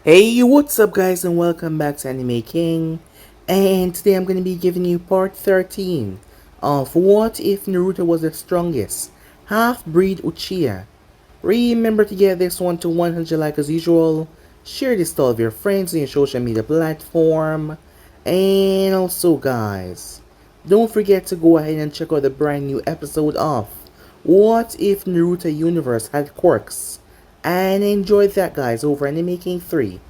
Hey, what's up guys and welcome back to Anime King. And today I'm going to be giving you part 13 of What If Naruto Was the Strongest Half-Breed Uchiha. Remember to get this one to 100 likes as usual. Share this to all of your friends on your social media platform. And also guys, don't forget to go ahead and check out the brand new episode of What If Naruto Universe Had Quirks. And enjoy that guys over Anime King 3.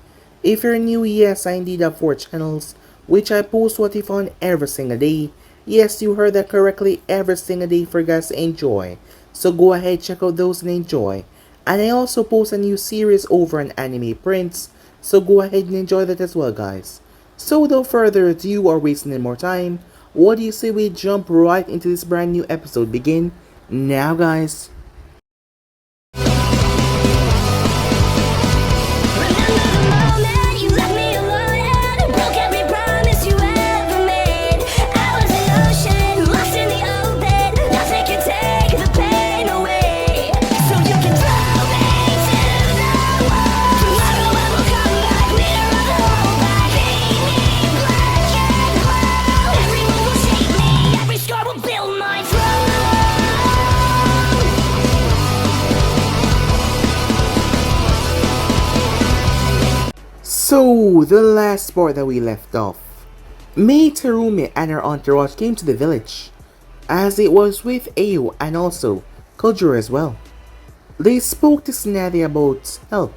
If you're new, yes, I indeed have 4 channels, which I post What If on every single day. Yes, you heard that correctly, every single day for you guys to enjoy. So go ahead, check out those and enjoy. And I also post a new series over on Anime Prints, so go ahead and enjoy that as well guys. So without further ado or wasting any more time, what do you say we jump right into this brand new episode? Begin now guys. So, the last part that we left off, Mei Terumi and her entourage came to the village, as it was with Ayo and also Kojiro as well. They spoke to Tsunade about help,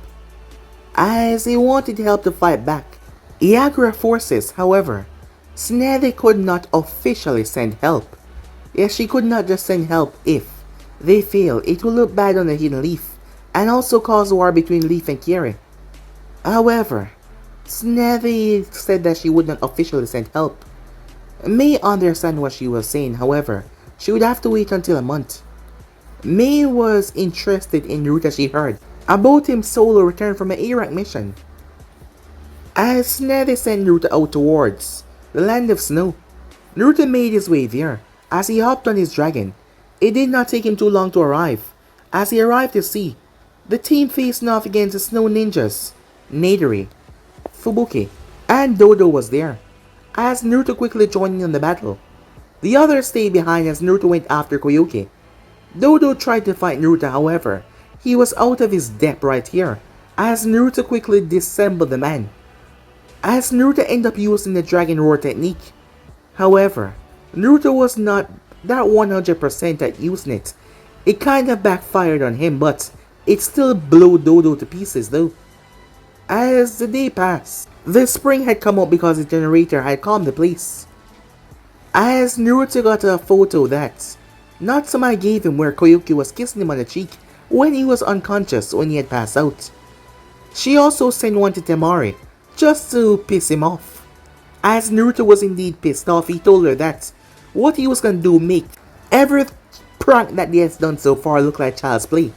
as they wanted help to fight back Iagura forces. However, Tsunade could not officially send help. Yes, she could not just send help. If they fail, it will look bad on the Hidden Leaf, and also cause war between Leaf and Kiri. However, Tsunade said that she would not officially send help. Mei understand what she was saying, however, she would have to wait until a month. Mei was interested in Naruto. She heard about him solo return from an A-rank mission, as Tsunade sent Naruto out towards the land of snow. Naruto made his way there, as he hopped on his dragon. It did not take him too long to arrive. As he arrived to see the team facing off against the snow ninjas, Naderi, Fubuki, and Dodo was there, as Naruto quickly joined in the battle. The others stayed behind as Naruto went after Koyuki. Dodo tried to fight Naruto, however, he was out of his depth right here, as Naruto quickly disassembled the man, as Naruto ended up using the Dragon Roar technique. However, Naruto was not that 100% at using it. It kinda backfired on him, but it still blew Dodo to pieces though. As the day passed, the spring had come up because the generator had calmed the place. As Naruto got a photo that Natsumai gave him where Koyuki was kissing him on the cheek when he was unconscious when he had passed out. She also sent one to Temari just to piss him off. As Naruto was indeed pissed off, he told her that what he was gonna do make every prank that he has done so far look like child's play.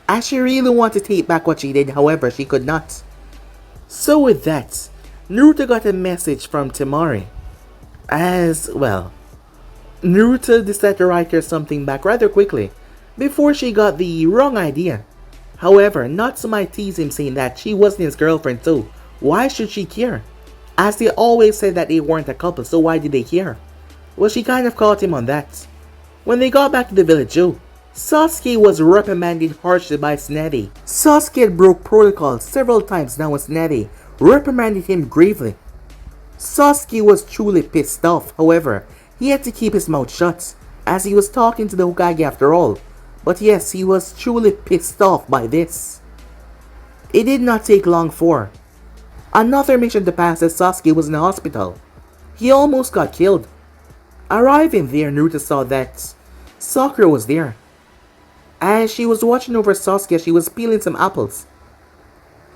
As she really wanted to take back what she did, however, she could not. So with that, Naruto got a message from Temari. As well, Naruto decided to write her something back rather quickly before she got the wrong idea. However, Natsumai teased him saying that she wasn't his girlfriend, so why should she care? As they always said that they weren't a couple, so why did they care? Well, she kind of caught him on that. When they got back to the village, Sasuke was reprimanded harshly by Tsunade. Sasuke had broke protocol several times now, and Tsunade reprimanded him gravely. Sasuke was truly pissed off. However, he had to keep his mouth shut, as he was talking to the Hokage after all. But yes, he was truly pissed off by this. It did not take long for another mission to pass as Sasuke was in the hospital. He almost got killed. Arriving there, Naruto saw that Sakura was there. As she was watching over Sasuke, she was peeling some apples.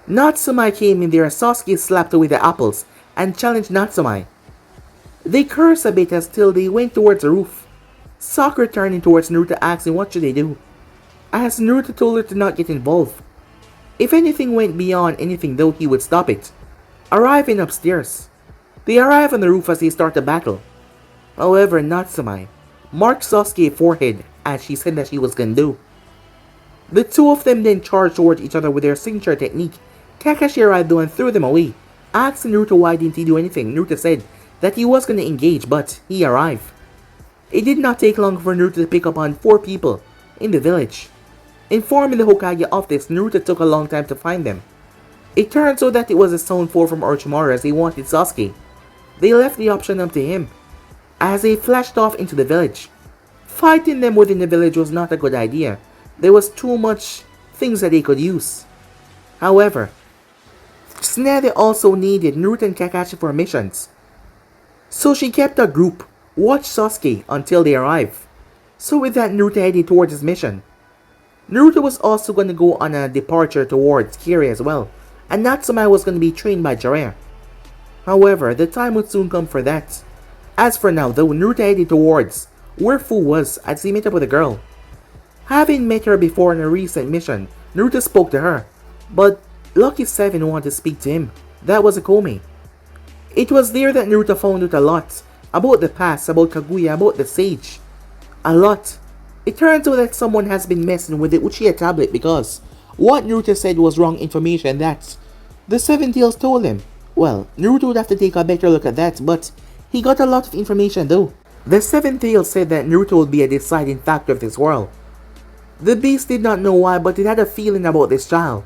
Natsumai came in there, and Sasuke slapped away the apples and challenged Natsumai. They cursed a bit until they went towards the roof. Sakura turning towards Naruto asking what should they do, as Naruto told her to not get involved. If anything went beyond anything though, he would stop it. Arriving upstairs, they arrive on the roof as they start the battle. However, Natsumai marked Sasuke's forehead as she said that she was gonna do. The two of them then charged towards each other with their signature technique, Kakashi arrived though and threw them away. Asking Naruto why didn't he do anything, Naruto said that he was going to engage, but he arrived. It did not take long for Naruto to pick up on 4 people in the village. Informing the Hokage of this, Naruto took a long time to find them. It turned out that it was a stone 4 from Orochimaru as they wanted Sasuke. They left the option up to him as they flashed off into the village. Fighting them within the village was not a good idea. There was too much things that they could use. However, Tsunade also needed Naruto and Kakashi for missions. So she kept a group, watch Sasuke until they arrived. So with that, Naruto headed towards his mission. Naruto was also going to go on a departure towards Kiri as well, and Natsumai was going to be trained by Jiraiya. However, the time would soon come for that. As for now though, Naruto headed towards where Fu was as he met up with a girl. Having met her before on a recent mission, Naruto spoke to her, but Lucky 7 wanted to speak to him. That was Akome. It was there that Naruto found out a lot about the past, about Kaguya, about the sage. A lot. It turns out that someone has been messing with the Uchiha tablet because what Naruto said was wrong information that the Seven Tails told him. Well, Naruto would have to take a better look at that, but he got a lot of information though. The Seven Tails said that Naruto would be a deciding factor of this world. The beast did not know why, but it had a feeling about this child.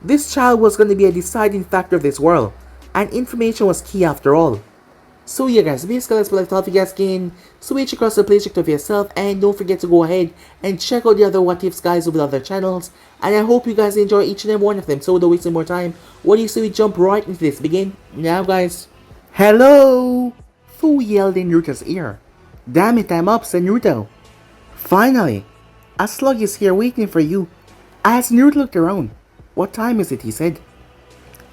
This child was going to be a deciding factor of this world, and information was key after all. So yeah guys, basically that's what I thought you guys can switch across the play check of yourself, and don't forget to go ahead and check out the other what ifs guys over the other channels, and I hope you guys enjoy each and every one of them. So without wasting more time, what do you say we jump right into this? Begin now guys. Hello! Fu yelled in Naruto's ear. Damn it, I'm up, said Naruto. Finally! A slug is here waiting for you. As Naruto looked around. What time is it, he said.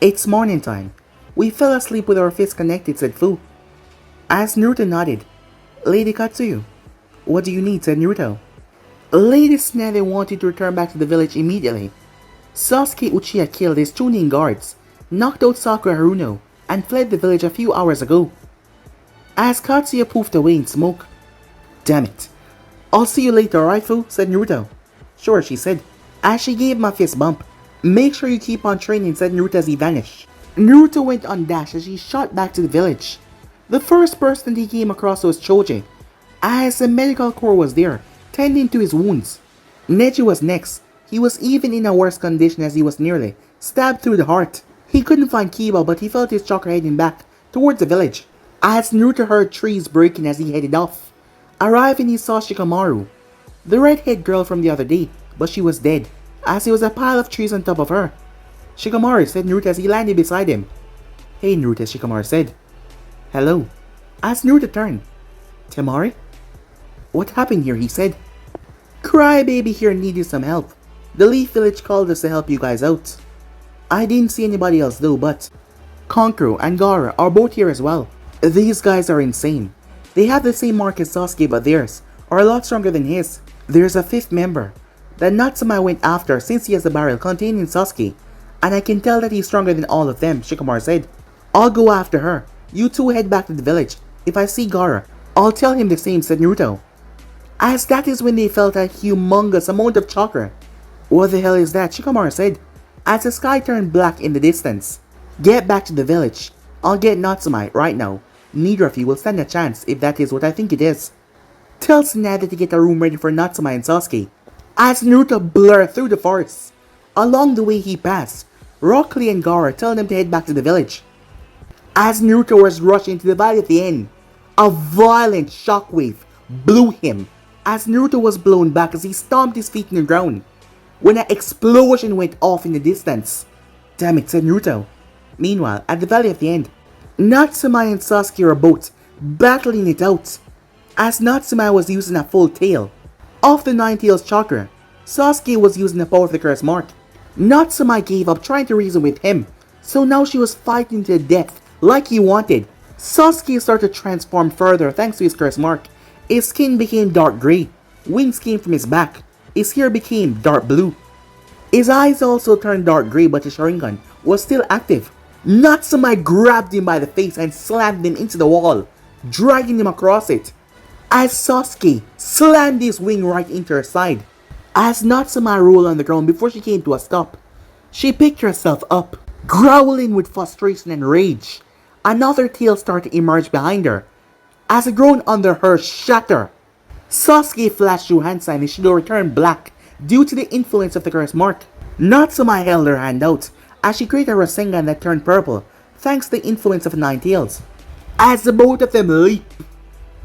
It's morning time. We fell asleep with our fists connected, said Fu. As Naruto nodded. Lady Katsuyu. What do you need, said Naruto. Lady Tsunade wanted to return back to the village immediately. Sasuke Uchiha killed his 2 nin guards, knocked out Sakura Haruno, and fled the village a few hours ago. As Katsuya poofed away in smoke. Damn it. I'll see you later, alright Fu, said Naruto. Sure, she said, as she gave him a fist bump. Make sure you keep on training, said Naruto as he vanished. Naruto went on dash as he shot back to the village. The first person he came across was Choji, as the medical corps was there, tending to his wounds. Neji was next. He was even in a worse condition as he was nearly stabbed through the heart. He couldn't find Kiba, but he felt his chakra heading back towards the village. As Naruto heard trees breaking as he headed off. Arriving, he saw Shikamaru, the redhead girl from the other day, but she was dead, as there was a pile of trees on top of her. Shikamaru, said Naruto as he landed beside him. Hey Naruto, Shikamaru said. Hello. As Naruto turned. Temari? What happened here, he said. Crybaby here needed some help. The Leaf Village called us to help you guys out. I didn't see anybody else though, but Kankuro and Gaara are both here as well. These guys are insane. They have the same mark as Sasuke, but theirs are a lot stronger than his. There's a 5th member that Natsumai went after since he has a barrel containing Sasuke, and I can tell that he's stronger than all of them, Shikamaru said. I'll go after her. You two head back to the village. If I see Gaara, I'll tell him the same, said Naruto. As that is when they felt a humongous amount of chakra. What the hell is that, Shikamaru said, as the sky turned black in the distance. Get back to the village. I'll get Natsumai right now. Neither of you will stand a chance if that is what I think it is. Tell Tsunade to get a room ready for Natsumai and Sasuke. As Naruto blurred through the forest. Along the way he passed, Rock Lee and Gaara tell them to head back to the village. As Naruto was rushing to the valley at the end, a violent shockwave blew him as Naruto was blown back as he stomped his feet in the ground. When an explosion went off in the distance. Damn it, said Naruto. Meanwhile, at the valley at the end, Natsumai and Sasuke were both battling it out, as Natsumai was using a full tail of the 9 Tails chakra. Sasuke was using the power of the curse mark. Natsumai gave up trying to reason with him, so now she was fighting to the death like he wanted. Sasuke started to transform further thanks to his curse mark. His skin became dark grey, wings came from his back, his hair became dark blue. His eyes also turned dark grey, but his Sharingan was still active. Natsumai grabbed him by the face and slammed him into the wall, dragging him across it. As Sasuke slammed his wing right into her side. As Natsumai rolled on the ground before she came to a stop, She picked herself up, growling with frustration and rage. Another tail started to emerge behind her, as the ground under her shattered. Sasuke flashed through hand sign and Shidori turned black due to the influence of the curse mark. Natsumai held her hand out as she created a Rasengan that turned purple thanks to the influence of Nine Tails. As the both of them leaped,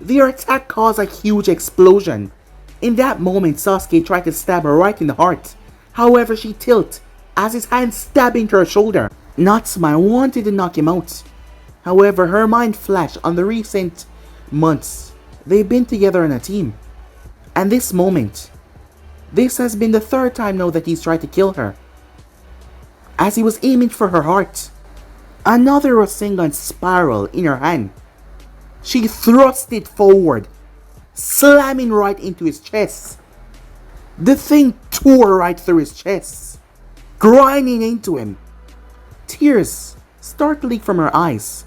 their attack caused a huge explosion. In that moment, Sasuke tried to stab her right in the heart. However, she tilted as his hand stabbed into her shoulder. Natsumai wanted to knock him out. However, her mind flashed on the recent months they've been together in a team. And this moment, this has been the third time now that he's tried to kill her, as he was aiming for her heart. Another Rasengan spiral in her hand. She thrust it forward, slamming right into his chest. The thing tore right through his chest, grinding into him. Tears start to leak from her eyes.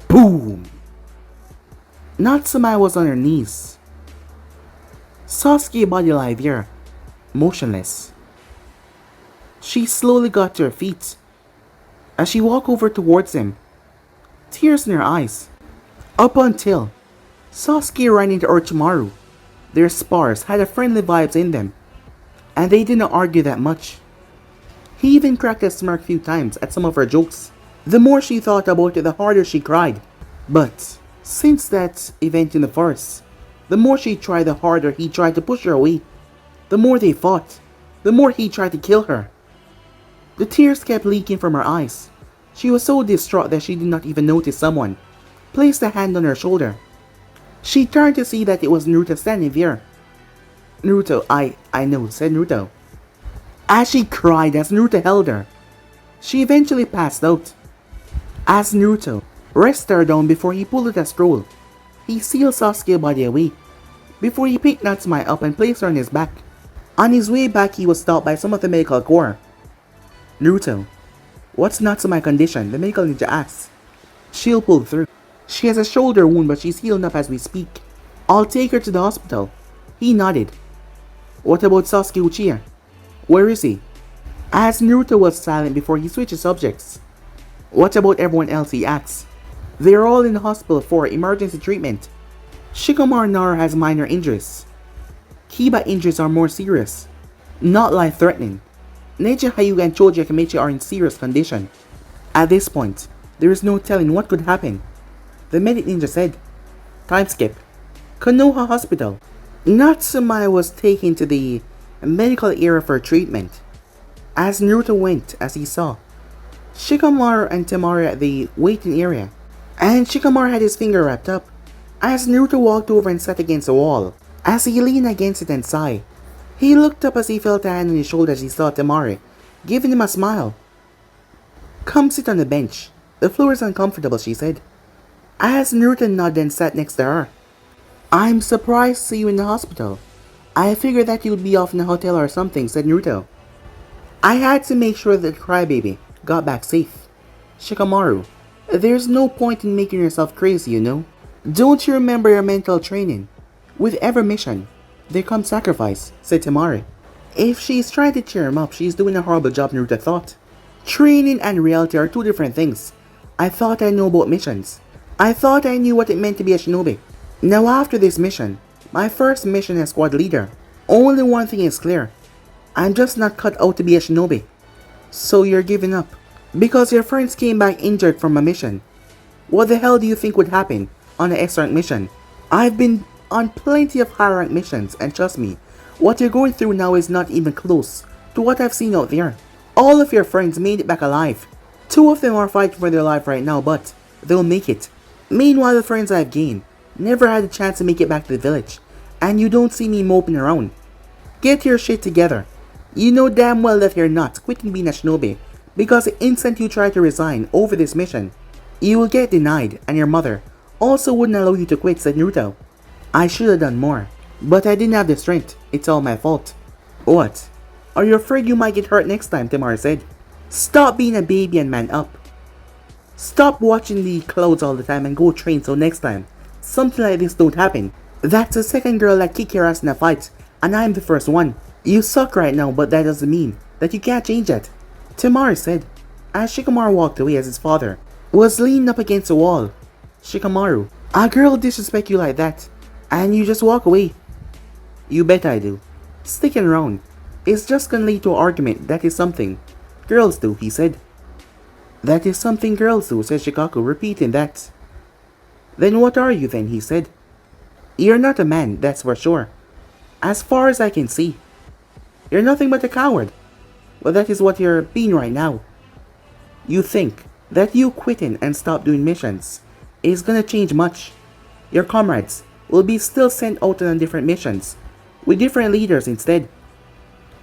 Boom! Natsumai was on her knees. Sasuke body lay there, motionless. She slowly got to her feet as she walked over towards him, tears in her eyes. Up until Sasuke ran into Orochimaru. Their spars had a friendly vibes in them, and they didn't argue that much. He even cracked a smirk a few times at some of her jokes. The more she thought about it, the harder she cried. But since that event in the forest, the more she tried, the harder he tried to push her away. The more they fought, the more he tried to kill her. The tears kept leaking from her eyes. She was so distraught that she did not even notice someone placed a hand on her shoulder. She turned to see that it was Naruto standing there. Naruto, I know, said Naruto. As she cried as Naruto held her, she eventually passed out. As Naruto rested her down before he pulled out a scroll, he sealed Sasuke's body away before he picked Natsumai up and placed her on his back. On his way back, he was stopped by some of the medical corps. Naruto, what's Natsumai's condition? The medical ninja asked. She'll pull through. She has a shoulder wound, but she's healing up as we speak. I'll take her to the hospital. He nodded. What about Sasuke Uchiha? Where is he? As Naruto was silent before he switched subjects. What about everyone else? He asked. They're all in the hospital for emergency treatment. Shikamaru Nara has minor injuries. Kiba injuries are more serious, not life-threatening. Neji Hyuga and Choji Akamechi are in serious condition. At this point, there is no telling what could happen. The medic ninja said. Time skip. Konoha Hospital. Natsumai was taken to the medical area for treatment. As Naruto went, as he saw Shikamaru and Temari at the waiting area, and Shikamaru had his finger wrapped up. As Naruto walked over and sat against the wall, as he leaned against it and sighed, he looked up as he felt a hand on his shoulder as he saw Temari, giving him a smile. Come sit on the bench. The floor is uncomfortable, she said. As Naruto nodded and sat next to her. I'm surprised to see you in the hospital. I figured that you'd be off in a hotel or something, said Naruto. I had to make sure that the crybaby got back safe. Shikamaru, there's no point in making yourself crazy, you know. Don't you remember your mental training? With every mission, there comes sacrifice, said Temari. If she's trying to cheer him up, she's doing a horrible job, Naruto thought. Training and reality are two different things. I thought I knew about missions. I thought I knew what it meant to be a shinobi. Now after this mission, my first mission as squad leader, only one thing is clear. I'm just not cut out to be a shinobi. So you're giving up? Because your friends came back injured from a mission. What the hell do you think would happen on an S-rank mission? I've been on plenty of high-rank missions, and trust me, what you're going through now is not even close to what I've seen out there. All of your friends made it back alive. 2 of them are fighting for their life right now, but they'll make it. Meanwhile, the friends I've gained never had a chance to make it back to the village, and you don't see me moping around. Get your shit together. You know damn well that you're not quitting being a shinobi, because the instant you try to resign over this mission, you will get denied, and your mother also wouldn't allow you to quit, said Naruto. I should have done more, but I didn't have the strength. It's all my fault. What? Are you afraid you might get hurt next time? Temari said. Stop being a baby and man up. Stop watching the clouds all the time and go train so next time something like this don't happen. That's the second girl that kicked your ass in a fight, and I'm the first one. You suck right now, but that doesn't mean that you can't change that, Temari said, as Shikamaru walked away as his father was leaning up against the wall. Shikamaru, a girl disrespect you like that, and you just walk away? You bet I do. Sticking around is just gonna lead to an argument. That is something girls do, he said. That is something girls do, said Shikaku, repeating that. Then what are you then, he said. You're not a man, that's for sure. As far as I can see. You're nothing but a coward. Well, that is what you're being right now. You think that you quitting and stop doing missions is gonna change much. Your comrades will be still sent out on different missions, with different leaders instead.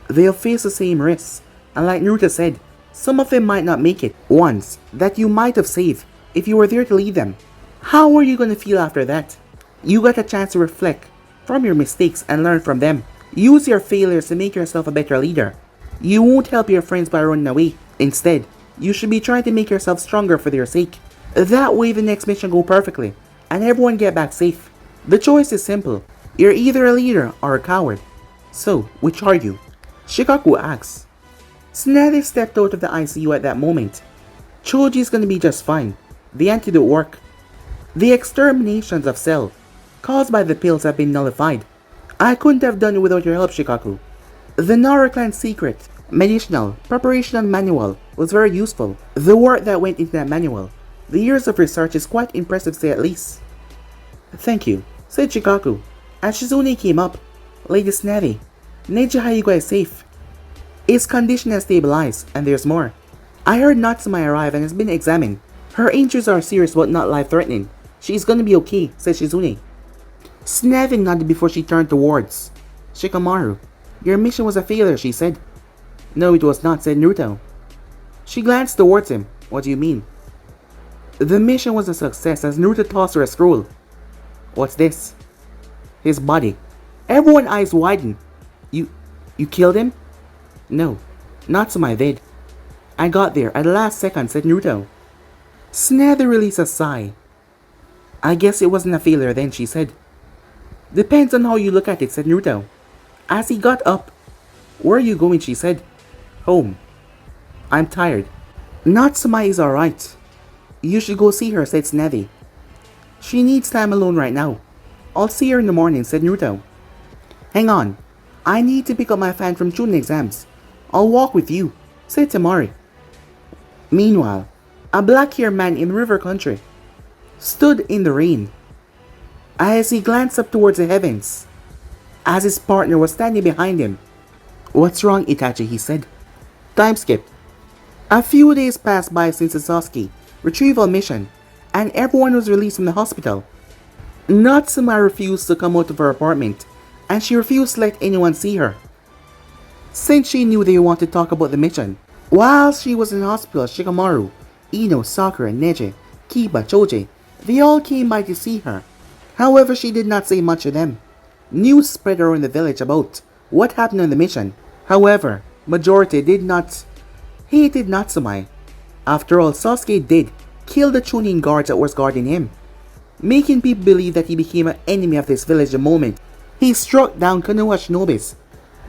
They'll face the same risks, and like Naruto said, some of them might not make it. Ones that you might have saved if you were there to lead them. How are you gonna feel after that? You got a chance to reflect from your mistakes and learn from them. Use your failures to make yourself a better leader. You won't help your friends by running away. Instead, you should be trying to make yourself stronger for their sake. That way the next mission go perfectly, and everyone get back safe. The choice is simple. You're either a leader or a coward. So, which are you? Shikaku asks. Tsunade stepped out of the ICU at that moment. Choji's gonna be just fine. The antidote worked. The exterminations of Cell, caused by the pills, have been nullified. I couldn't have done it without your help, Shikaku. The Nara clan's secret, medicinal, preparation manual was very useful. The work that went into that manual, the years of research is quite impressive to say at least. Thank you, said Shikaku, as Shizune came up. Lady Tsunade, Neji Hyuga is safe. His condition has stabilized, and there's more. I heard Natsumai arrive and has been examined. Her injuries are serious but not life-threatening. She's gonna be okay, said Shizune. Tsunade nodded before she turned towards Shikamaru. Your mission was a failure, she said. No, it was not, said Naruto. She glanced towards him. What do you mean? The mission was a success as Naruto tossed her a scroll. What's this? His body. Everyone's eyes widened. You killed him? No, Natsumai did. I got there at the last second, said Naruto. Tsunade released a sigh. I guess it wasn't a failure then, she said. Depends on how you look at it, said Naruto. As he got up. Where are you going, she said. Home. I'm tired. Natsumai is alright. You should go see her, said Tsunade. She needs time alone right now. I'll see her in the morning, said Naruto. Hang on. I need to pick up my fan from Chunin exams. I'll walk with you, said Temari. Meanwhile, a black-haired man in river country stood in the rain as he glanced up towards the heavens, as his partner was standing behind him. What's wrong, Itachi, he said. Time skip. A few days passed by since the Sasuke retrieval mission, and everyone was released from the hospital. Natsumai refused to come out of her apartment, and she refused to let anyone see her, since she knew they wanted to talk about the mission. While she was in hospital, Shikamaru, Ino, Sakura, Neji, Kiba, Choji, they all came by to see her. However, she did not say much to them. News spread around the village about what happened on the mission. However, majority did not hated Natsumai. After all, Sasuke did kill the Chunin guards that was guarding him, making people believe that he became an enemy of this village the moment he struck down Konoha shinobis.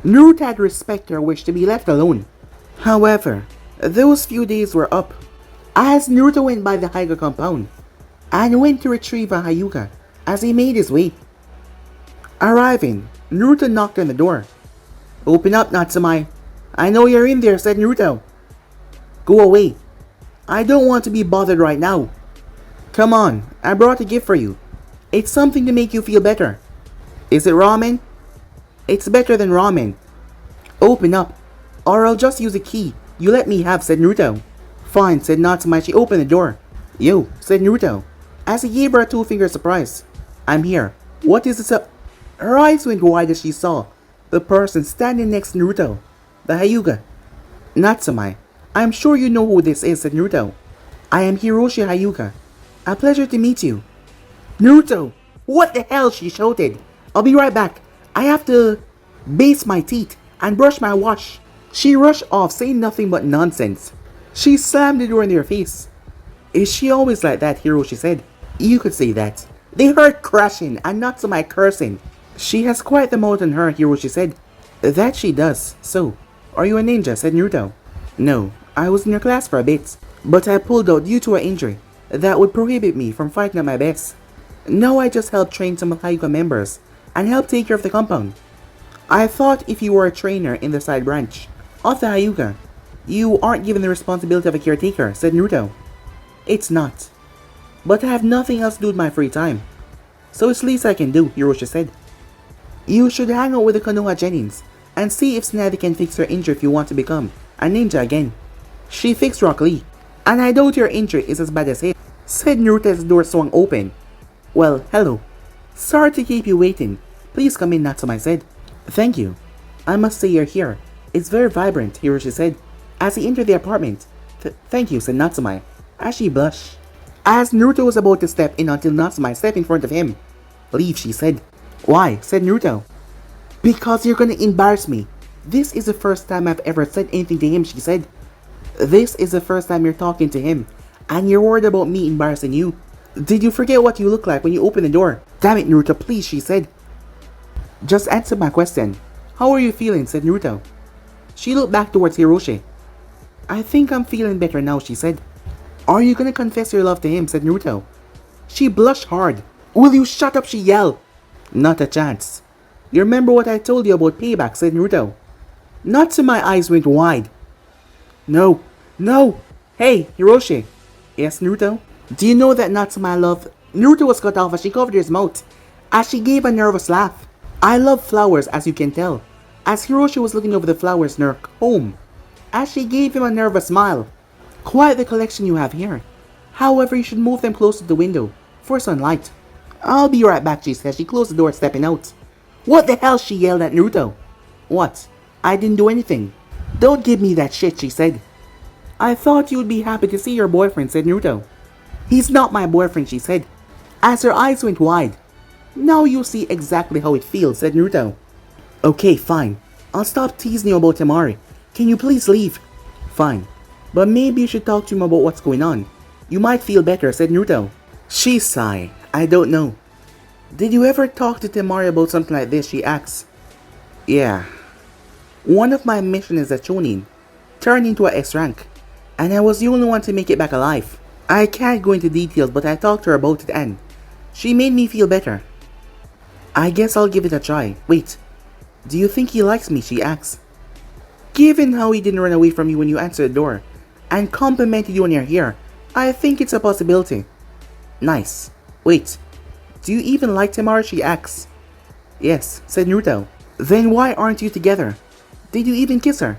Naruto had respect her wish to be left alone. However, those few days were up as Naruto went by the Hyuga compound and went to retrieve a Hyuga as he made his way. Arriving, Naruto knocked on the door. Open up, Natsumai. I know you're in there, said Naruto. Go away. I don't want to be bothered right now. Come on, I brought a gift for you. It's something to make you feel better. Is it ramen? It's better than ramen. Open up, or I'll just use a key you let me have, said Naruto. Fine, said Natsumai. She opened the door. Yo, said Naruto, as he gave her a two-finger surprise. I'm here. What is this? Her eyes went wide as she saw the person standing next to Naruto, the Hyuga. Natsumai, I'm sure you know who this is, said Naruto. I am Hiroshi Hyuga. A pleasure to meet you. Naruto, what the hell, she shouted. I'll be right back. I have to base my teeth and brush my wash. She rushed off, saying nothing but nonsense. She slammed the door in their face. Is she always like that, Hiroshi said. You could say that. They heard crashing and Natsumai cursing. She has quite the mouth on her, Hiroshi said. That she does. So, Are you a ninja? Said Naruto. No, I was in your class for a bit, but I pulled out due to an injury that would prohibit me from fighting at my best. Now I just help train some of Hyuga members and help take care of the compound. I thought if you were a trainer in the side branch of the Hyuga, you aren't given the responsibility of a caretaker, said Naruto. It's not. But I have nothing else to do with my free time, so it's the least I can do, Hiroshi said. You should hang out with the Konoha Genins and see if Tsunade can fix her injury if you want to become a ninja again. She fixed Rock Lee, and I doubt your injury is as bad as his, said Naruto as the door swung open. Well, hello. Sorry to keep you waiting. Please come in, Natsumai said. Thank you. I must say you're here. It's very vibrant, Hiroshi said, as he entered the apartment. Thank you, said Natsumai, as she blushed. As Naruto was about to step in until Natsumai stepped in front of him. Leave, she said. Why? Said Naruto. Because you're gonna embarrass me. This is the first time I've ever said anything to him, she said. This is the first time you're talking to him, and you're worried about me embarrassing you. Did you forget what you look like when you open the door? Damn it, Naruto, please, she said. Just answer my question. How are you feeling? Said Naruto. She looked back towards Hiroshi. I think I'm feeling better now, she said. Are you gonna confess your love to him? Said Naruto. She blushed hard. Will you shut up? She yelled. Not a chance. You remember what I told you about payback? Said Naruto. Natsumai's eyes went wide. No. No. Hey, Hiroshi. Yes, Naruto? Do you know that Natsumai loved... Naruto was cut off as she covered his mouth, as she gave a nervous laugh. I love flowers, as you can tell. As Hiroshi was looking over the flowers in her home, as she gave him a nervous smile. Quite the collection you have here. However, you should move them close to the window, for sunlight. I'll be right back, she said. She closed the door, stepping out. What the hell? She yelled at Naruto. What? I didn't do anything. Don't give me that shit, she said. I thought you would be happy to see your boyfriend, said Naruto. He's not my boyfriend, she said, as her eyes went wide. Now you'll see exactly how it feels, said Naruto. Okay, fine. I'll stop teasing you about Temari. Can you please leave? Fine. But maybe you should talk to him about what's going on. You might feel better, said Naruto. She sighed. I don't know. Did you ever talk to Temari about something like this? She asked. Yeah. One of my missions is a Chunin turned into a S rank, and I was the only one to make it back alive. I can't go into details, but I talked to her about it and she made me feel better. I guess I'll give it a try. Wait, do you think he likes me? She asked. Given how he didn't run away from you when you answered the door and complimented you when you're here, I think it's a possibility. Nice. Wait, do you even like Temari? She asked. Yes, said Naruto. Then why aren't you together? Did you even kiss her?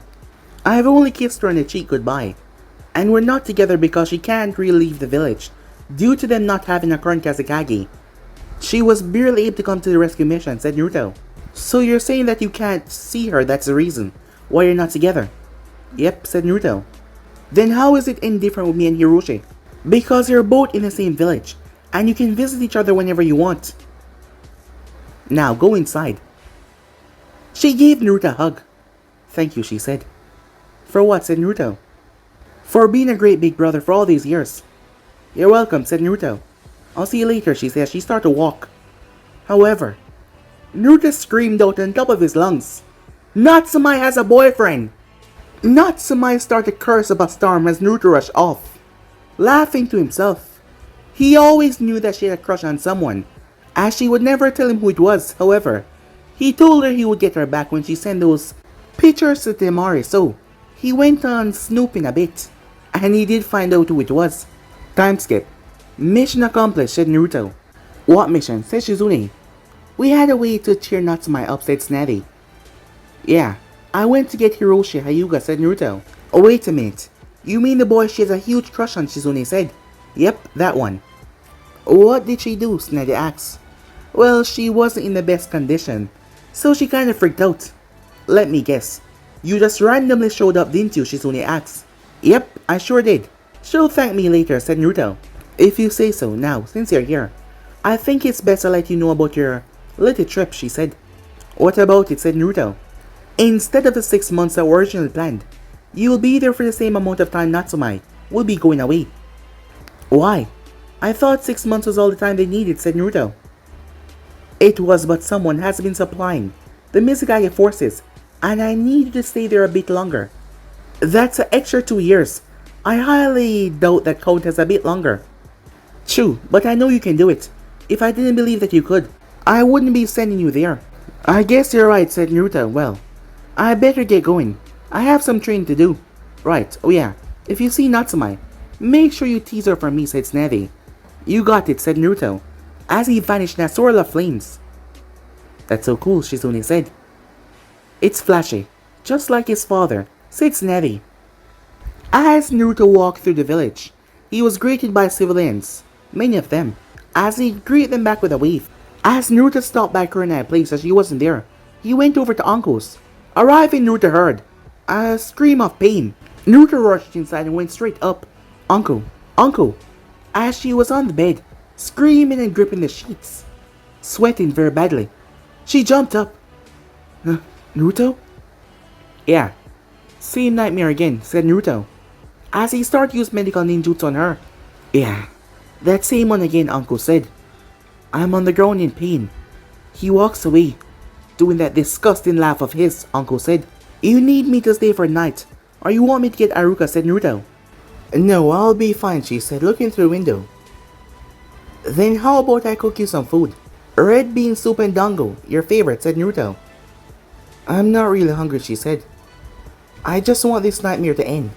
I have only kissed her on the cheek goodbye. And we're not together because she can't really leave the village, due to them not having a current Kazekage. She was barely able to come to the rescue mission, said Naruto. So you're saying that you can't see her, that's the reason why you're not together? Yep, said Naruto. Then how is it any different with me and Hiroshi? Because you're both in the same village, and you can visit each other whenever you want. Now, go inside. She gave Naruto a hug. Thank you, she said. For what? Said Naruto. For being a great big brother for all these years. You're welcome, said Naruto. I'll see you later, she said as she started to walk. However, Naruto screamed out on top of his lungs. Natsumai has a boyfriend! Natsumai started to curse up a storm as Naruto rushed off, laughing to himself. He always knew that she had a crush on someone, as she would never tell him who it was. However, he told her he would get her back when she sent those pictures to Temari, so he went on snooping a bit, and he did find out who it was. Time skip. Mission accomplished, said Naruto. What mission? Said Shizune. We had a way to cheer Natsumai up, said Tsunade. Yeah, I went to get Hiroshi Hyuga, said Naruto. Oh, wait a minute. You mean the boy she has a huge crush on, Shizune said. Yep, that one. What did she do? Tsunade asked. Well, she wasn't in the best condition, so she kinda freaked out. Let me guess. You just randomly showed up, didn't you? Shizune asked. Yep, I sure did. She'll thank me later, said Naruto. If you say so. Now, since you're here, I think it's best to let you know about your little trip, she said. What about it? Said Naruto. Instead of the 6 months that were originally planned, you will be there for the same amount of time Natsumai will be going away. Why? I thought 6 months was all the time they needed, said Naruto. It was, but someone has been supplying the Mizukage forces and I need you to stay there a bit longer. That's an extra 2 years. I highly doubt that count as a bit longer. True, but I know you can do it. If I didn't believe that you could, I wouldn't be sending you there. I guess you're right, said Naruto. Well, I better get going. I have some training to do. Right, oh yeah, if you see Natsumai, make sure you tease her for me, said Snappy. You got it, said Naruto, as he vanished in a swirl of flames. That's so cool, Shizune said. It's flashy, just like his father, said Snappy. As Naruto walked through the village, he was greeted by civilians, many of them, as he greeted them back with a wave. As Naruto stopped by Kurenai's place as she wasn't there, he went over to Anko's. Arriving, Naruto heard a scream of pain. Naruto rushed inside and went straight up. Anko, Anko, as she was on the bed, screaming and gripping the sheets, sweating very badly. She jumped up. Naruto? Yeah, same nightmare again, said Naruto, as he started to use medical ninjutsu on her. Yeah, that same one again, Anko said. I'm on the ground in pain. He walks away, doing that disgusting laugh of his, Anko said. You need me to stay for a night, or you want me to get Aruka, said Naruto. No, I'll be fine, she said, looking through the window. Then how about I cook you some food? Red bean soup and dango, your favorite, said Naruto. I'm not really hungry, she said. I just want this nightmare to end.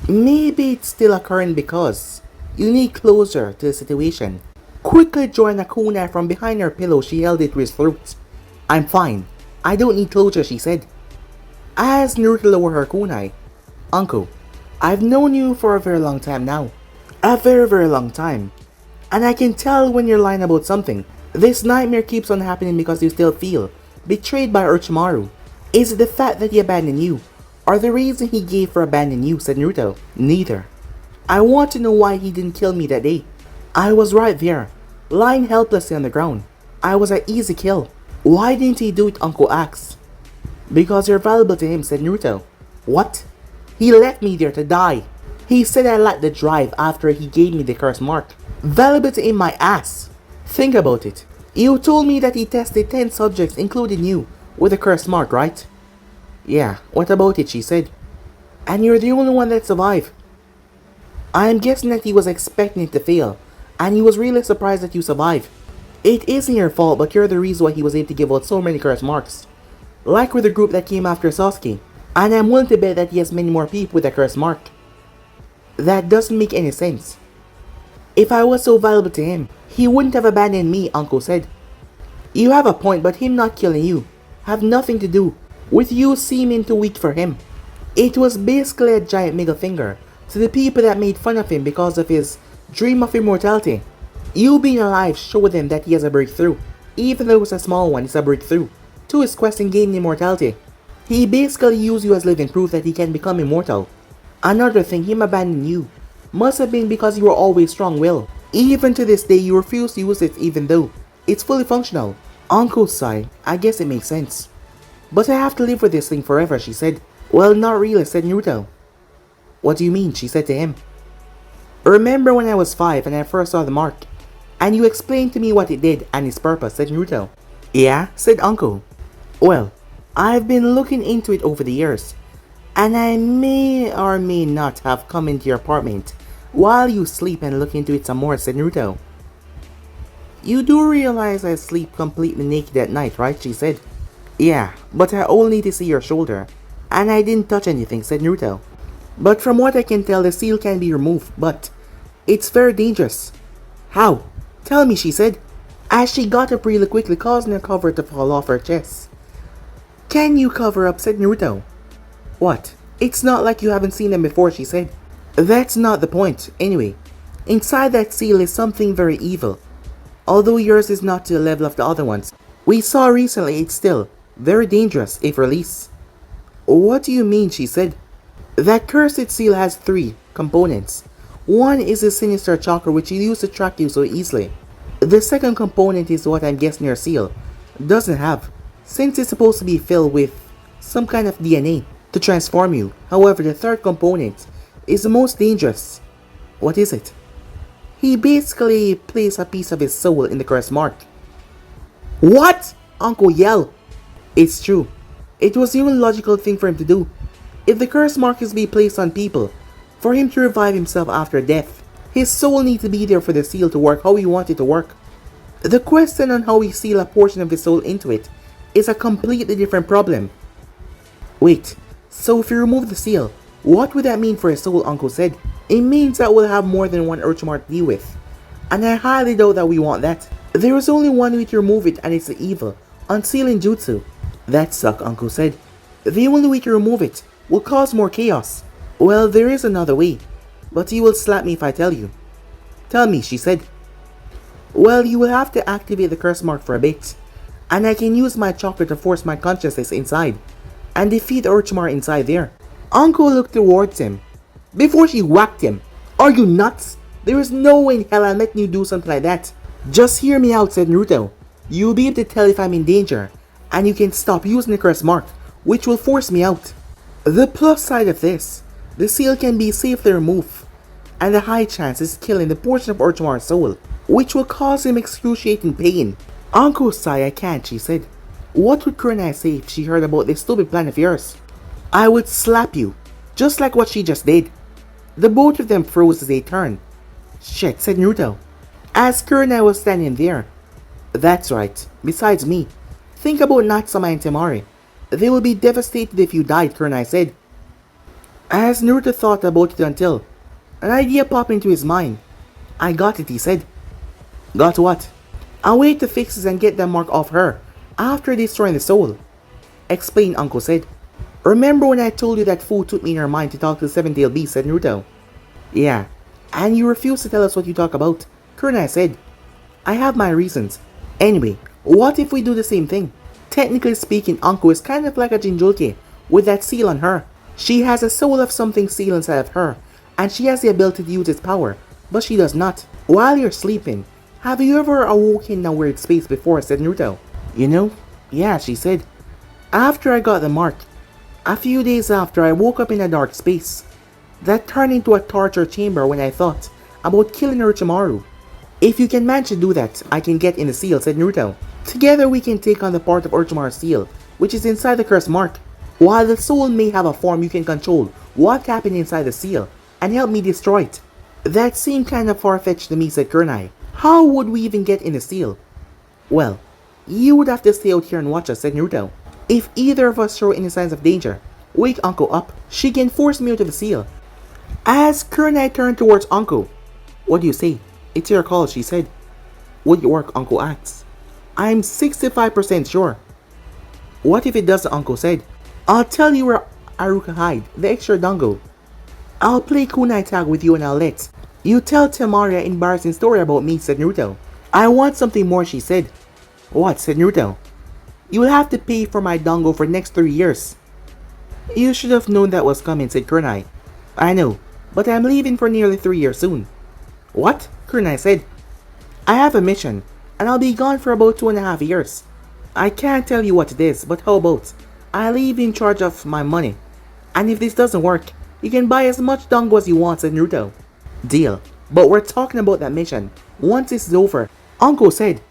Maybe it's still occurring because you need closure to the situation. Quickly drawing a kunai from behind her pillow, she held it to his throat. I'm fine. I don't need closure, she said. As Naruto lowered her kunai, Uncle, I've known you for a very long time now. A very, very long time. And I can tell when you're lying about something. This nightmare keeps on happening because you still feel betrayed by Orochimaru. Is it the fact that he abandoned you, or the reason he gave for abandoning you, said Naruto. Neither. I want to know why he didn't kill me that day. I was right there, lying helplessly on the ground. I was an easy kill. Why didn't he do it, Uncle asked. Because you're valuable to him, said Naruto. What? He left me there to die. He said I lacked the drive after he gave me the curse mark. Valuable to him, my ass. Think about it. You told me that he tested 10 subjects, including you, with the curse mark, right? Yeah, what about it, she said. And you're the only one that survived. I'm guessing that he was expecting it to fail, and he was really surprised that you survived. It isn't your fault, but you're the reason why he was able to give out so many curse marks. Like with the group that came after Sasuke, and I'm willing to bet that he has many more people with a curse mark. That doesn't make any sense. If I was so valuable to him, he wouldn't have abandoned me, Uncle said. You have a point, but him not killing you have nothing to do with you seeming too weak for him. It was basically a giant middle finger to the people that made fun of him because of his dream of immortality. You being alive showed them that he has a breakthrough. Even though it's a small one, it's a breakthrough to his quest in gaining immortality. He basically used you as living proof that he can become immortal. Another thing, him abandoning you must have been because you were always strong-willed. Even to this day, you refuse to use it even though it's fully functional. Uncle sighed. I guess it makes sense. But I have to live with this thing forever, she said. Well, not really, said Naruto. What do you mean, she said to him. Remember when I was 5 and I first saw the mark, and you explained to me what it did and its purpose, said Naruto. Yeah, said Uncle. Well, I've been looking into it over the years, and I may or may not have come into your apartment while you sleep and look into it some more, said Naruto. You do realize I sleep completely naked at night, right? She said. Yeah, but I only need to see your shoulder, and I didn't touch anything, said Naruto. But from what I can tell, the seal can be removed, but it's very dangerous. How? Tell me, she said, as she got up really quickly, causing her cover to fall off her chest. Can you cover up, said Naruto. What? It's not like you haven't seen them before, she said. That's not the point. Anyway, inside that seal is something very evil. Although yours is not to the level of the other ones we saw recently, it's still very dangerous if released. What do you mean, she said. That cursed seal has 3 components. One is the sinister chakra which you use to track you so easily. The second component is what I'm guessing your seal doesn't have, since it's supposed to be filled with some kind of DNA to transform you. However, the third component is the most dangerous. What is it? He basically placed a piece of his soul in the curse mark. What? Uncle yelled. It's true. It was the only logical thing for him to do. If the curse mark is to be placed on people, for him to revive himself after death, his soul needs to be there for the seal to work how he wants it to work. The question on how we seal a portion of his soul into it is a completely different problem. Wait, so if you remove the seal, what would that mean for his soul, Uncle said? It means that we'll have more than one Orochimaru to deal with. And I highly doubt that we want that. There is only one way to remove it, and it's the evil, unsealing jutsu. That sucks, Uncle said. The only way to remove it will cause more chaos. Well, there is another way, but you will slap me if I tell you. Tell me, she said. Well, you will have to activate the curse mark for a bit, and I can use my chakra to force my consciousness inside, and defeat Orochimaru inside there. Uncle looked towards him, before she whacked him. Are you nuts? There is no way in hell I'm letting you do something like that. Just hear me out, said Naruto. You'll be able to tell if I'm in danger, and you can stop using the curse mark, which will force me out. The plus side of this, the seal can be safely removed, and the high chance is killing the portion of Orochimaru's soul, which will cause him excruciating pain. Uncle sigh, I can't, she said. What would Kurenai say if she heard about this stupid plan of yours? I would slap you, just like what she just did. The both of them froze as they turned. Shit, said Naruto, as Kurenai was standing there. That's right, besides me. Think about Natsumai and Temari. They will be devastated if you died, Kurenai said. As Naruto thought about it until an idea popped into his mind. I got it, he said. Got what? A way to fix this and get that mark off her after destroying the soul. Explain, Uncle said. Remember when I told you that fool took me in her mind to talk to the seven-tailed beast, said Naruto. Yeah, and you refused to tell us what you talk about, Kurenai said. I have my reasons. Anyway, what if we do the same thing? Technically speaking, Anko is kind of like a jinchuriki with that seal on her. She has a soul of something sealed inside of her, and she has the ability to use its power, but she does not. While you're sleeping, have you ever awoken in a weird space before, said Naruto. You know? Yeah, she said. After I got the mark, a few days after, I woke up in a dark space that turned into a torture chamber when I thought about killing Orochimaru. If you can manage to do that, I can get in the seal, said Naruto. Together we can take on the part of Orochimaru's seal, which is inside the curse mark. While the soul may have a form, you can control what happened inside the seal and help me destroy it. That seemed kind of far-fetched to me, said Kurenai. How would we even get in the seal? Well, you would have to stay out here and watch us, said Naruto. If either of us show any signs of danger, wake Anko up. She can force me out of the seal. As Kurenai turned towards Anko. What do you say? It's your call, she said. Would it work, Anko asked. I'm 65% sure. What if it doesn't, Anko said. I'll tell you where Aruka hide, the extra dango. I'll play kunai tag with you and I'll let you tell Temari an embarrassing story about me, said Naruto. I want something more, she said. What, said Naruto. You will have to pay for my dango for the next 3 years. You should have known that was coming, said Kurenai. I know, but I'm leaving for nearly 3 years soon. What? Kurenai said. I have a mission, and I'll be gone for about 2.5 years. I can't tell you what it is, but how about I leave in charge of my money, and if this doesn't work, you can buy as much dango as you want, said Naruto. Deal, but we're talking about that mission. Once this is over, Uncle said.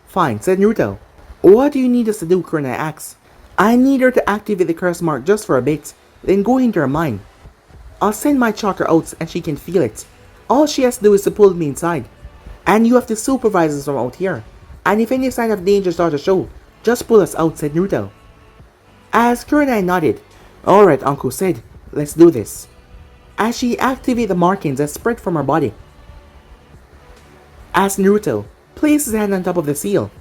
Fine, said Naruto. What do you need us to do, Kurenai asked. I need her to activate the curse mark just for a bit, then go into her mind. I'll send my chakra out and she can feel it. All she has to do is to pull me inside. And you have to supervise us from out here. And if any sign of danger starts to show, just pull us out, said Naruto. As Kurenai nodded. Alright, Uncle said. Let's do this. As she activated the markings that spread from her body. As Naruto placed his hand on top of the seal,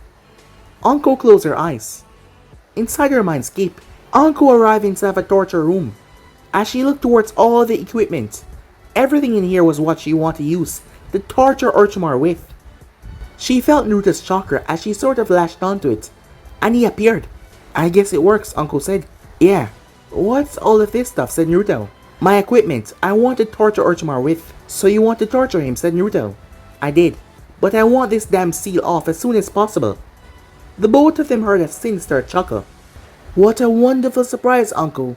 Anko closed her eyes. Inside her mindscape, Anko arrived inside a torture room. As she looked towards all the equipment, everything in here was what she wanted to use to torture Orochimaru with. She felt Naruto's chakra as she sort of latched onto it, and he appeared. I guess it works, Uncle said. Yeah. What's all of this stuff, said Naruto. My equipment, I want to torture Orochimaru with. So you want to torture him, said Naruto. I did, but I want this damn seal off as soon as possible. The both of them heard a sinister chuckle. What a wonderful surprise, Uncle.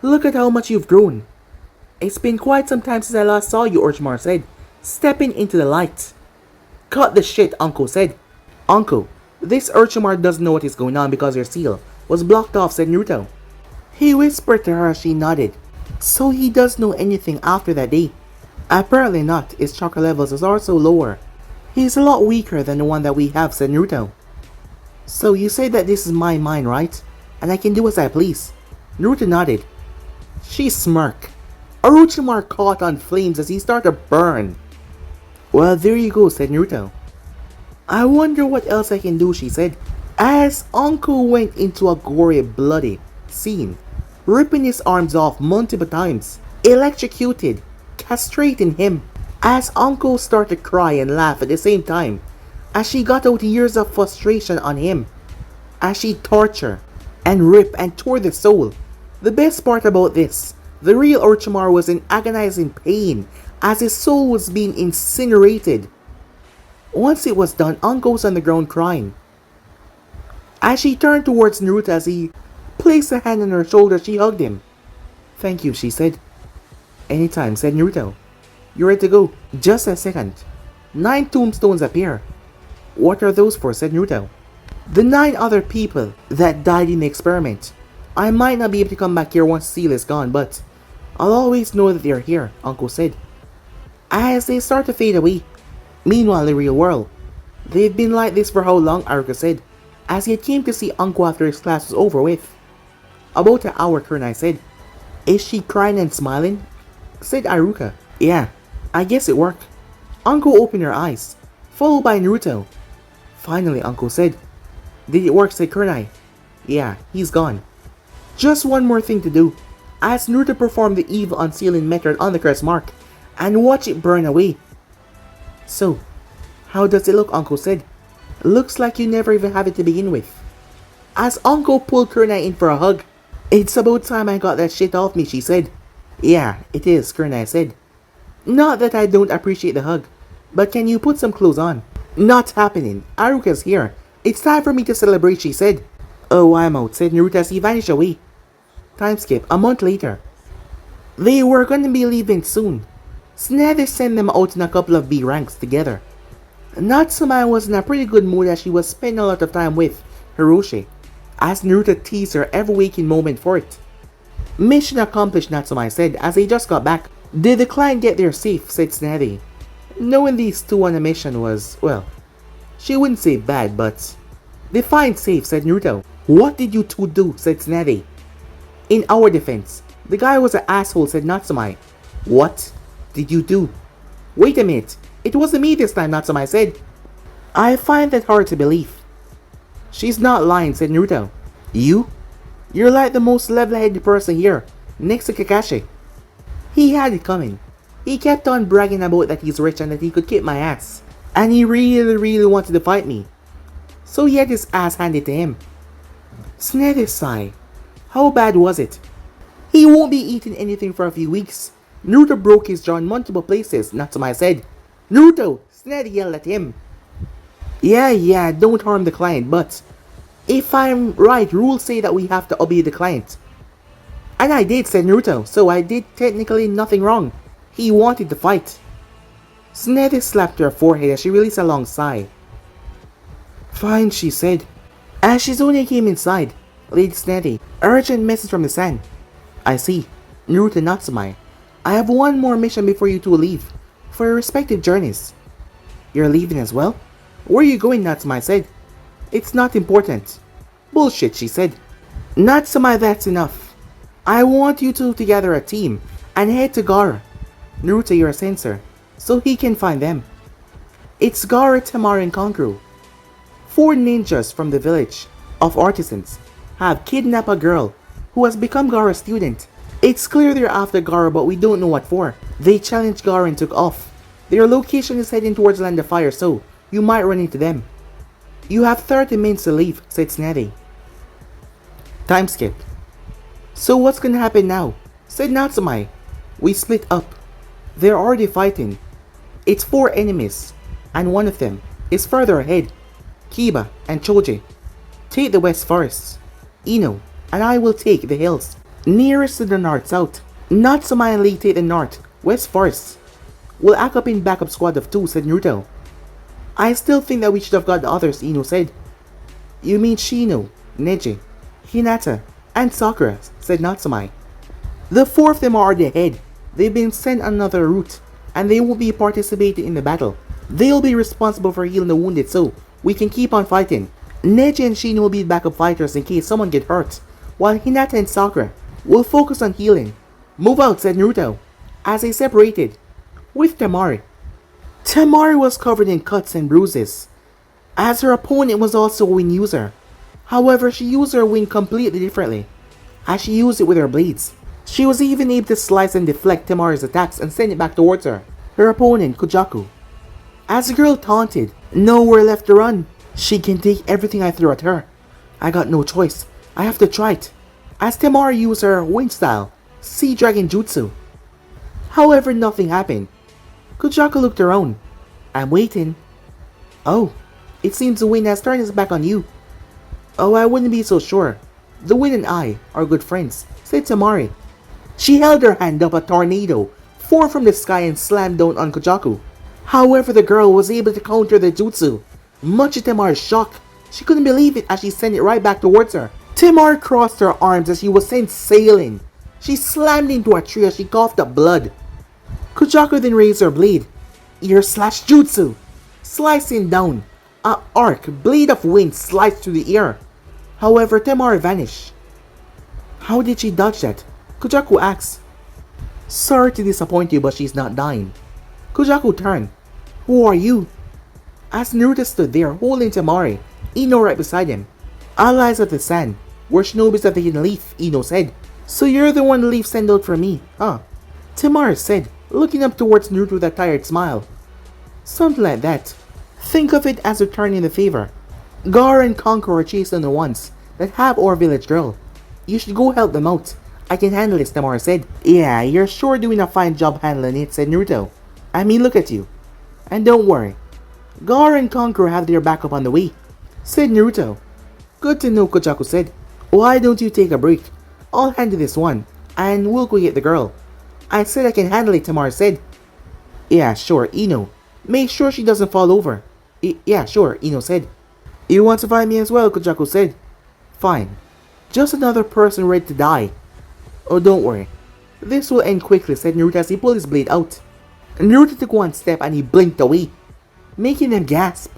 Look at how much you've grown. It's been quite some time since I last saw you, Orochimaru said, stepping into the light. Cut the shit, Uncle said. Uncle, this Orochimaru doesn't know what is going on because your seal was blocked off, said Naruto. He whispered to her as she nodded. So he does know anything after that day? Apparently not, his chakra levels are also lower. He's a lot weaker than the one that we have, said Naruto. So you say that this is my mind, right? And I can do as I please? Naruto nodded. She smirked. Orochimaru caught on flames as he started to burn. Well, there you go, said Naruto. I wonder what else I can do, she said, as Anko went into a gory, bloody scene, ripping his arms off multiple times, electrocuted, castrating him, as Anko started to cry and laugh at the same time, as she got out years of frustration on him, as she tortured and ripped and tore the soul. The best part about this, the real Orochimaru was in agonizing pain as his soul was being incinerated. Once it was done, Anko was on the ground crying. As she turned towards Naruto as he placed a hand on her shoulder, she hugged him. Thank you, she said. Anytime, said Naruto. You ready to go? Just a second. 9 tombstones appear. What are those for, said Naruto. The 9 other people that died in the experiment. I might not be able to come back here once Seal is gone, but I'll always know that they're here, Uncle said. As they start to fade away. Meanwhile, in the real world, they've been like this for how long, Aruka said, as he had came to see Uncle after his class was over with. About an hour, Kurenai said. Is she crying and smiling? Said Aruka. Yeah, I guess it worked. Uncle opened her eyes, followed by Naruto. Finally, Uncle said. Did it work, said Kurenai. Yeah, he's gone. Just one more thing to do, as Naruto performed the evil unsealing method on the crest mark, and watch it burn away. So, how does it look, Uncle said. Looks like you never even have it to begin with. As Uncle pulled Kurenai in for a hug. It's about time I got that shit off me, she said. Yeah, it is, Kurenai said. Not that I don't appreciate the hug, but can you put some clothes on? Not happening. Aruka's here. It's time for me to celebrate, she said. Oh, I'm out, said Naruto as he vanished away. Time skip, a month later. They were going to be leaving soon. Tsunade sent them out in a couple of B ranks together. Natsumai was in a pretty good mood as she was spending a lot of time with Hiroshi, as Naruto teased her every waking moment for it. Mission accomplished, Natsumai said as they just got back. Did the client get there safe, said Tsunade. Knowing these two on a mission was, well, she wouldn't say bad, but they find safe, said Naruto. What did you two do, said Tsunade. In our defense, the guy was an asshole, said Natsumai. What did you do? Wait a minute, it wasn't me this time, Natsumai said. I find that hard to believe. She's not lying, said Naruto. You? You're like the most level-headed person here, next to Kakashi. He had it coming. He kept on bragging about that he's rich and that he could kick my ass. And he really wanted to fight me. So he had his ass handed to him. Tsunade sighed. How bad was it? He won't be eating anything for a few weeks. Naruto broke his jaw in multiple places, Natsumai said. Naruto! Tsunade yelled at him. Yeah, don't harm the client, but if I'm right, rules say that we have to obey the client. And I did, said Naruto, so I did technically nothing wrong. He wanted to fight. Tsunade slapped her forehead as she released a long sigh. Fine, she said. As Shizune came inside, Lady Tsunade, urgent message from the San. I see. Naruto Natsumai, I have one more mission before you two leave, for your respective journeys. You're leaving as well? Where are you going, Natsumai said. It's not important. Bullshit, she said. Natsumai, that's enough. I want you two to gather a team and head to Gaara. Naruto, you're a censor, so he can find them. It's Gaara, Tamaru, and Kankuro. 4 ninjas from the village of artisans have kidnapped a girl who has become Gaara's student. It's clear they're after Gaara, but we don't know what for. They challenged Gaara and took off. Their location is heading towards Land of Fire, so you might run into them. You have 30 minutes to leave, said Tsunade. Time skip. So what's gonna happen now? Said Natsumai. We split up. They're already fighting. It's 4 enemies, and one of them is further ahead. Kiba and Choji. Take the west forests. Ino and I will take the hills nearest to the north-south. Natsumai and Lee take the north-west forests. We'll act up in backup squad of 2, said Naruto. I still think that we should have got the others, Ino said. You mean Shino, Neji, Hinata, and Sakura, said Natsumai. The four of them are already ahead. They've been sent on another route, and they won't be participating in the battle. They'll be responsible for healing the wounded, so we can keep on fighting. Neji and Shin will be backup fighters in case someone gets hurt, while Hinata and Sakura will focus on healing. Move out, said Naruto, as they separated, with Temari. Temari was covered in cuts and bruises, as her opponent was also a wing user. However, she used her wing completely differently, as she used it with her blades. She was even able to slice and deflect Temari's attacks and send it back towards her opponent, Kujaku. As the girl taunted, nowhere left to run. She can take everything I throw at her. I got no choice. I have to try it. As Temari used her wind style, Sea Dragon Jutsu. However, nothing happened. Kujaku looked around. I'm waiting. Oh, it seems the wind has turned its back on you. Oh, I wouldn't be so sure. The wind and I are good friends, said Temari. She held her hand up. A tornado formed from the sky and slammed down on Kujaku. However, the girl was able to counter the jutsu. Much to Temari's shock, she couldn't believe it as she sent it right back towards her. Temari crossed her arms as she was sent sailing. She slammed into a tree as she coughed up blood. Kujaku then raised her blade. Ear slash jutsu. Slicing down. An arc blade of wind sliced through the ear. However, Temari vanished. How did she dodge that? Kujaku asked. Sorry to disappoint you, but she's not dying. Kujaku turned. Who are you? As Naruto stood there holding Temari, Ino right beside him. Allies of the Sand. We're shinobis of the Hidden Leaf, Ino said. So you're the one the leaf sent out for me, huh? Temari said, looking up towards Naruto with a tired smile. Something like that. Think of it as returning the favor. Gar and Conqueror are chasing the ones that have our village girl. You should go help them out. I can handle this, Temari said. Yeah, you're sure doing a fine job handling it, said Naruto. I mean, look at you. And don't worry. Gar and Conqueror have their backup on the way, said Naruto. Good to know, Kujaku said. Why don't you take a break? I'll handle this one, and we'll go get the girl. I said I can handle it, Temari said. Yeah, sure, Ino. Make sure she doesn't fall over. Yeah, sure, Ino said. You want to find me as well, Kujaku said. Fine. Just another person ready to die. Oh, don't worry. This will end quickly, said Naruto as he pulled his blade out. Naruto took one step and he blinked away, making them gasp.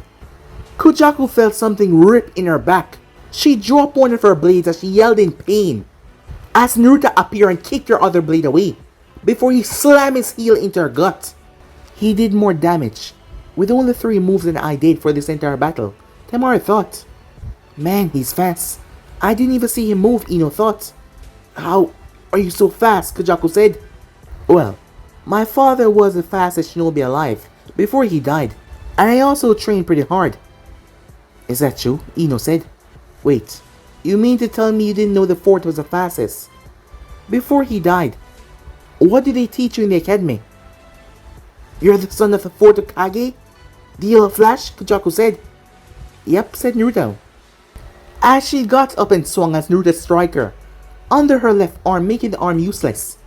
Kujaku felt something rip in her back. She dropped one of her blades as she yelled in pain. As Naruto appeared and kicked her other blade away, before he slammed his heel into her gut. He did more damage, with only 3 moves than I did for this entire battle, Temari thought. Man, he's fast. I didn't even see him move, Ino thought. How are you so fast? Kujaku said. Well, my father was the fastest shinobi alive before he died, and I also trained pretty hard. Is that true? Ino said. Wait, you mean to tell me you didn't know the fourth was the fastest? Before he died, what did they teach you in the academy? You're the son of the fourth Hokage? The Yellow Flash? Kujaku said. Yep, said Naruto. As she got up and swung as Naruto struck her under her left arm, making the arm useless.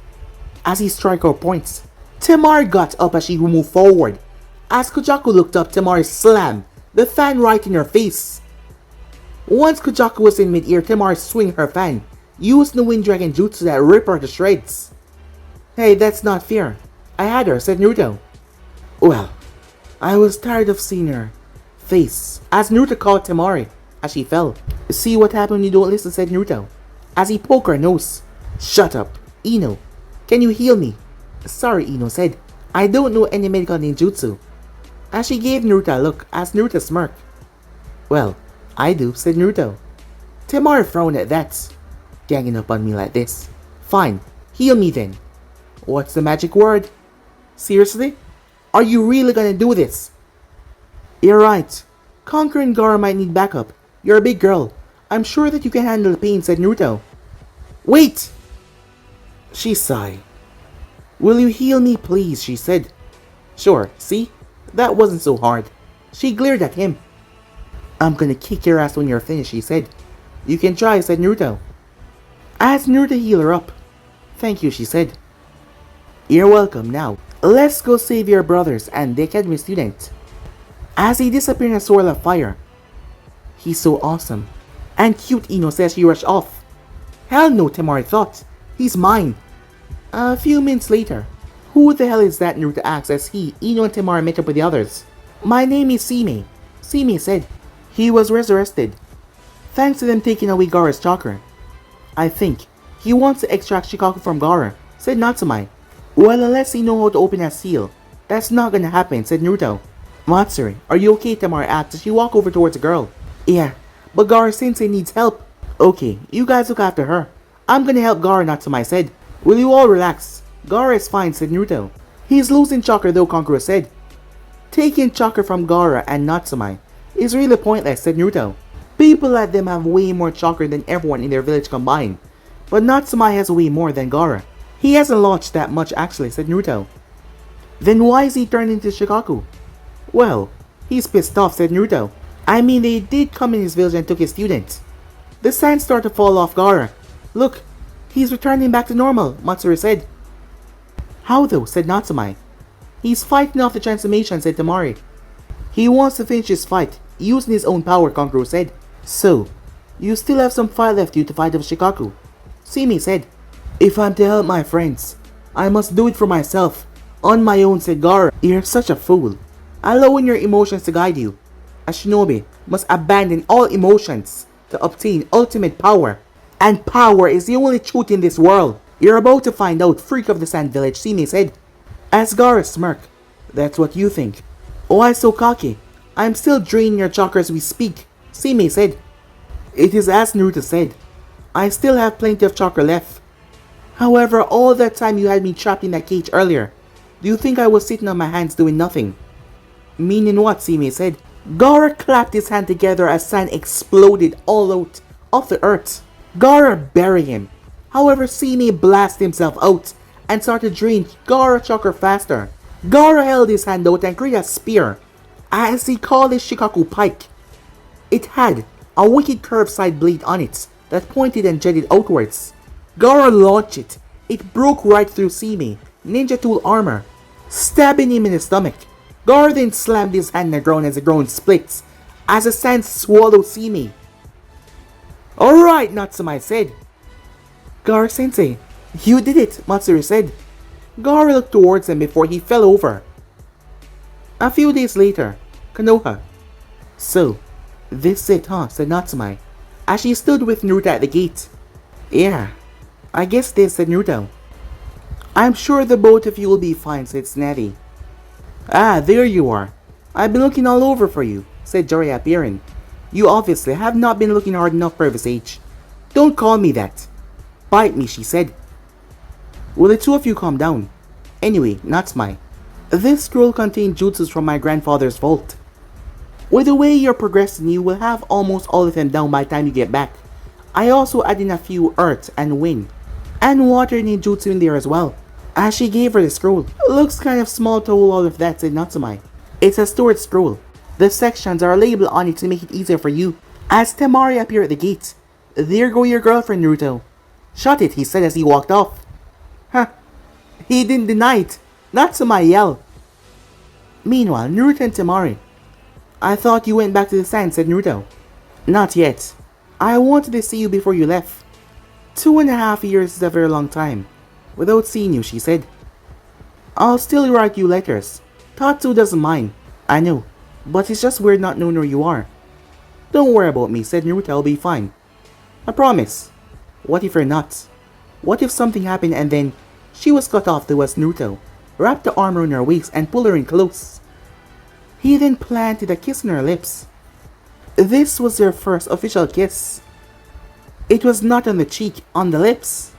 As he struck her points, Temari got up as she moved forward. As Kujaku looked up, Temari slammed the fan right in her face. Once Kujaku was in mid-air, Temari swung her fan, used the Wind Dragon Jutsu that ripped her to shreds. Hey, that's not fair. I had her, said Naruto. Well, I was tired of seeing her face, as Naruto called Temari as she fell. See what happened when you don't listen, said Naruto, as he poked her nose. Shut up, Ino. Can you heal me? Sorry, Ino said. I don't know any medical ninjutsu. As she gave Naruto a look, as Naruto smirked. Well, I do, said Naruto. Temari frowned at that. Ganging up on me like this. Fine, heal me then. What's the magic word? Seriously? Are you really gonna do this? You're right. Conqueror and Gaara might need backup. You're a big girl. I'm sure that you can handle the pain, said Naruto. Wait! She sighed. Will you heal me, please? She said. Sure, see? That wasn't so hard. She glared at him. I'm gonna kick your ass when you're finished, she said. You can try, said Naruto. As Naruto healed her up. Thank you, she said. You're welcome. Now, let's go save your brothers and the academy student. As he disappeared in a swirl of fire. He's so awesome. And cute, Ino says she rushed off. Hell no, Temari thought. He's mine. A few minutes later, who the hell is that, Naruto asked as he, Ino and Temari met up with the others. My name is Sime. Sime said. He was resurrected, thanks to them taking away Gaara's chakra. I think he wants to extract Shikaku from Gaara, said Natsumai. Well, unless he knows how to open that seal, that's not gonna happen, said Naruto. Matsuri, are you okay, Temari asked as she walked over towards the girl. Yeah, but Gaara-sensei needs help. Okay, you guys look after her. I'm gonna help Gaara, Natsumai said. Will you all relax? Gaara is fine, said Naruto. He's losing chakra though, Kankuro said. Taking chakra from Gaara and Natsumai is really pointless, said Naruto. People like them have way more chakra than everyone in their village combined. But Natsumai has way more than Gaara. He hasn't launched that much actually, said Naruto. Then why is he turned into Shikaku? Well, he's pissed off, said Naruto. I mean, they did come in his village and took his students. The sand started to fall off Gaara. Look, he's returning back to normal, Matsuri said. How though, said Natsumai. He's fighting off the transformation, said Temari. He wants to finish his fight, using his own power, Kankuro said. So, you still have some fight left you to fight with Shikaku. Simi said. If I'm to help my friends, I must do it for myself. On my own, said Gaara. You're such a fool. Allowing your emotions to guide you. A shinobi must abandon all emotions to obtain ultimate power. And power is the only truth in this world. You're about to find out, freak of the Sand Village, Simi said. As Gaara smirked. That's what you think. Why so cocky? I'm still draining your chakra as we speak, Simi said. It is as Naruto said. I still have plenty of chakra left. However, all that time you had me trapped in that cage earlier, do you think I was sitting on my hands doing nothing? Meaning what, Simi said. Gaara clapped his hand together as sand exploded all out of the earth. Gaara buried him. However, Simi blasted himself out and started draining Gaara chakra faster. Gaara held his hand out and created a spear, as he called his Shikaku pike. It had a wicked curved side blade on it that pointed and jetted outwards. Gaara launched it. It broke right through Simi, ninja tool armor, stabbing him in the stomach. Gaara then slammed his hand in the ground as the ground splits, as the sand swallowed Simi. Alright, Natsumai said. Gaara-sensei, you did it, Matsuri said. Gaara looked towards him before he fell over. A few days later, Konoha. So, this it, huh, said Natsumai, as she stood with Naruto at the gate. Yeah, I guess this, said Naruto. I'm sure the both of you will be fine, said Snazzy. Ah, there you are. I've been looking all over for you, said Jiraiya appearing. You obviously have not been looking hard enough for this age. Don't call me that. Bite me, she said. Will the two of you calm down? Anyway, Natsumai. This scroll contains jutsus from my grandfather's vault. With the way you're progressing, you will have almost all of them down by the time you get back. I also added in a few earth and wind and water ninjutsu in there as well. As she gave her the scroll. Looks kind of small to hold all of that, said Natsumai. It's a storage scroll. The sections are labeled on it to make it easier for you. As Temari appeared at the gate. There go your girlfriend, Naruto. Shut it, he said as he walked off. Huh. He didn't deny it. Natsumai yelled. Meanwhile, Naruto and Temari. I thought you went back to the sand, said Naruto. Not yet. I wanted to see you before you left. 2.5 years is a very long time. Without seeing you, she said. I'll still write you letters. Tatsu doesn't mind. I know, but it's just weird not knowing where you are. Don't worry about me, said Naruto, I'll be fine. I promise. What if you're not? What if something happened and then she was cut off towards Naruto, wrapped the arm around her waist and pulled her in close. He then planted a kiss on her lips. This was their first official kiss. It was not on the cheek, on the lips.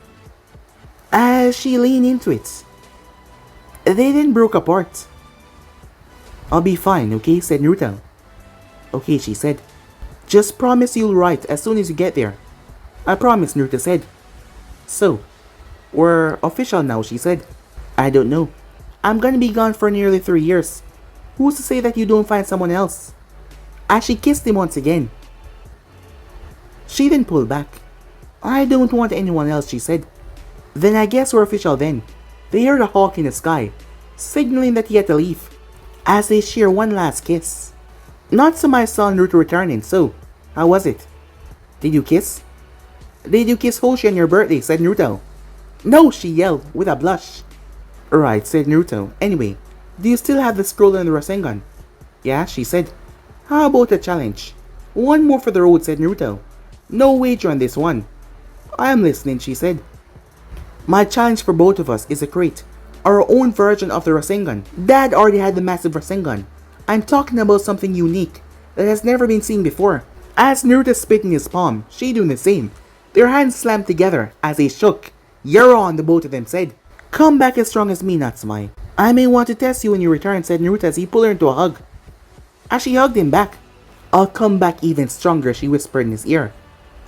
As she leaned into it, they then broke apart. I'll be fine, okay, said Naruto. Okay, she said. Just promise you'll write as soon as you get there. I promise, Naruto said. So, we're official now, she said. I don't know. I'm gonna be gone for nearly 3 years. Who's to say that you don't find someone else? As she kissed him once again. She then pulled back. I don't want anyone else, she said. Then I guess we're official then. They heard a hawk in the sky, signaling that he had to leave, as they share one last kiss. Natsumai saw Naruto returning, so, how was it? Did you kiss? Did you kiss Hoshi on your birthday? Said Naruto. No, she yelled with a blush. Right, said Naruto. Anyway, do you still have the scroll and the Rasengan? Yeah, she said. How about a challenge? One more for the road, said Naruto. No wager on this one. I am listening, she said. My challenge for both of us is to create our own version of the Rasengan. Dad already had the massive Rasengan. I'm talking about something unique that has never been seen before. As Naruto spit in his palm, she doing the same. Their hands slammed together as they shook. You're on, the both of them said. Come back as strong as me, Natsumai. I may want to test you when you return, said Naruto as he pulled her into a hug. As she hugged him back, I'll come back even stronger, she whispered in his ear.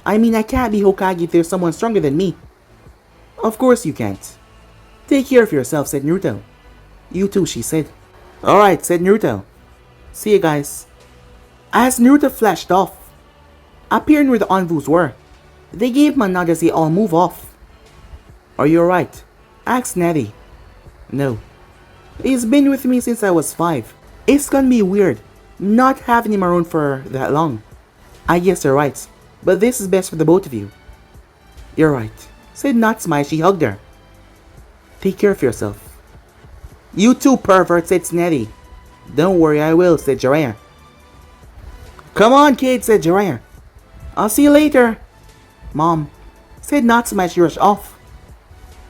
I mean, I can't be Hokage if there's someone stronger than me. Of course you can't. Take care of yourself, said Naruto. You too, she said. Alright, said Naruto. See you guys. As Naruto flashed off, appearing where the Anvus were, they gave him a nod as they all move off. Are you alright? Asked Natty. No. He's been with me since I was 5. It's gonna be weird not having him around for that long. I guess you're right, but this is best for the both of you. You're right, said Natsumai as she hugged her. Take care of yourself. You too, pervert, said Snetty. Don't worry, I will, said Jiraiya. Come on, kid, said Jiraiya. I'll see you later. Mom, said Natsumai as she rushed off.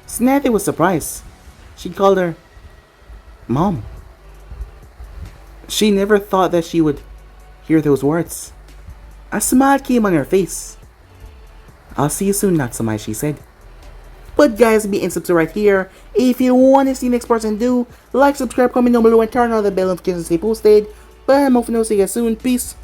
Snetty was surprised. She called her Mom. She never thought that she would hear those words. A smile came on her face. I'll see you soon, Natsumai, she said. But guys, be and subscribe right here. If you want to see the next person do, like, subscribe, comment down below, and turn on the bell notifications to stay posted. But I'm off now, see you guys soon. Peace.